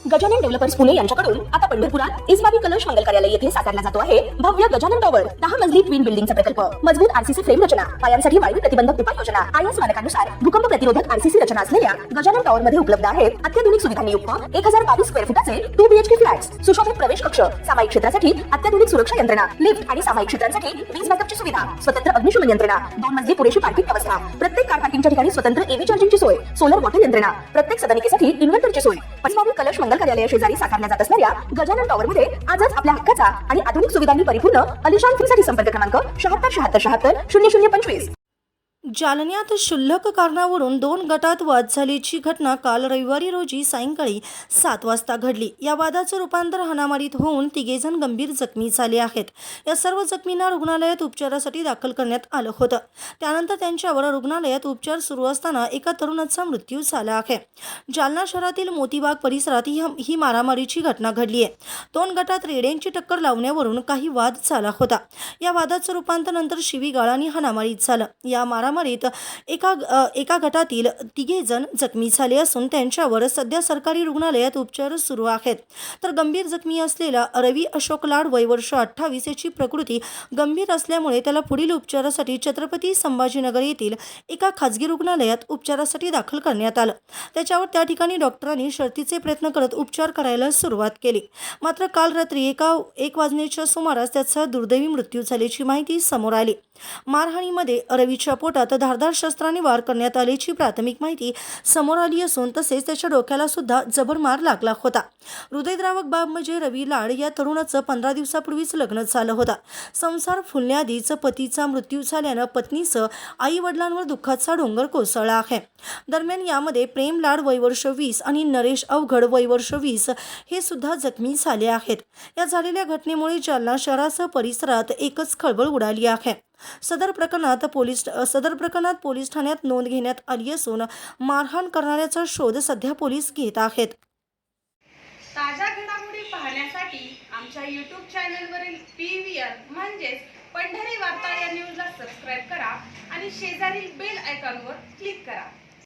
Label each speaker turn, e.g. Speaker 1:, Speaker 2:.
Speaker 1: Gajanan developers Pune यांच्याकडून आता पंढरपुरात इस्बाबी कलश मंगल कार्यालय येथे साकारला जातो आहे भव्य गजानन टॉवर 10 मजली ट्विन बिल्डिंगचा प्रकल्प। मजबूत आरसीसी फ्रेम रचना, पायांसाठी वायू प्रतिबंधक उपाययोजना, आयएस मानकानुसार भूकंप प्रतिरोधक आरसीसी रचना असलेल्या गजानन टॉवर मध्ये उपलब्ध आहेत अत्याधुनिक सुविधांनी युक्त 1022 स्क्वेअर फुटाचे 2 बीएचके फ्लॅट्स, सुशोभित प्रवेश कक्ष, सामायिक क्षेत्रासाठी अत्याधुनिक सुरक्षा यंत्रणा, लिफ्ट आणि सामायिक क्षेत्रांसाठी वीज बॅकअपची सुविधा, स्वतंत्र अग्निशमन यंत्रणा, 2 मजली पुरेशी पार्किंग व्यवस्था, प्रत्येक कार पार्किंगच्या ठिकाणी स्वतंत्र एव्ही चार्जिंगची सोय, सोलर वॉटर यंत्रणा, प्रत्येक सदनिकेसाठी इन्व्हर्टरची सोय। इस्बाबी कलश मंगल कार्यालय शेजारी साकारल्या जात असणाऱ्या गजानन टॉवर मध्ये आजच आपल्या हक्काचा आणि आधुनिक सुविधांनी परिपूर्ण अलिशान फ्रीसाठी संपर्क क्रमांक 76
Speaker 2: जालन्यात क्षुल्लक कारणावरून 2 गटात वाद झाल्याची घटना काल रविवारी रोजी सायंकाळी 7 वाजता घडली। या वादाचं रूपांतर हाणामारीत होऊन 3 जण गंभीर जखमी झाले आहेत। या सर्व जखमींना रुग्णालयात उपचारासाठी दाखल करण्यात आलं होतं। त्यानंतर त्यांच्यावर रुग्णालयात उपचार सुरू असताना एका तरुणाचा मृत्यू झाला आहे। जालना शहरातील मोतीबाग परिसरात ही मारामारीची घटना घडली आहे। 2 गटात रेड्यांची टक्कर लावण्यावरून काही वाद झाला होता। या वादाचं रूपांतर नंतर शिवीगाळ आणि हाणामारीत झालं। या मारामारीत एका गटातील 3 जण जखमी झाले असून त्यांच्यावर सध्या सरकारी रुग्णालयात उपचार सुरू आहेत। तर गंभीर जखमी असलेला रवी अशोक लाड वय वर्ष 28 याची प्रकृती गंभीर असल्यामुळे त्याला पुढील उपचारासाठी छत्रपती संभाजीनगर येथील एका खाजगी रुग्णालयात उपचारासाठी दाखल करण्यात आलं। त्याच्यावर त्या ठिकाणी डॉक्टरांनी शर्थीचे प्रयत्न करत उपचार करायला सुरुवात केली। मात्र काल रात्री 1 वाजण्याच्या सुमारास त्याचा दुर्दैवी मृत्यू झाल्याची माहिती समोर आली। मारहाणीमध्ये रवीच्या पोटात धारदार शस्त्राने वार करण्यात आल्याची प्राथमिक माहिती समोर आली असून तसेच त्याच्या डोक्याला सुद्धा जबर मार लागला होता। हृदयद्रावक बाब म्हणजे रवी लाड या तरुणाचं 15 दिवसापूर्वीच लग्न झालं होतं। संसार फुलण्याआधीच पतीचा मृत्यू झाल्यानं पत्नीसह आई वडिलांवर दुःखाचा डोंगर कोसळला आहे। दरम्यान यामध्ये प्रेम लाड वय वर्ष 20 आणि नरेश अवघड वय वर्ष 20 हे सुद्धा जखमी झाले आहेत। या झालेल्या घटनेमुळे जालना शहरासह परिसरात एकच खळबळ उडाली आहे। सदर प्रकरणात पोलीस ठाण्यात नोंद घेण्यात आली असून मारहाण करणाऱ्याचा शोध सध्या पोलीस घेत आहेत।
Speaker 3: ताज्या घडामोडी पाहण्यासाठी आमच्या YouTube चॅनलवरील PVR म्हणजेच पंढरी वार्ता या न्यूजला सबस्क्राइब करा आणि शेजारील बेल आयकॉनवर क्लिक करा।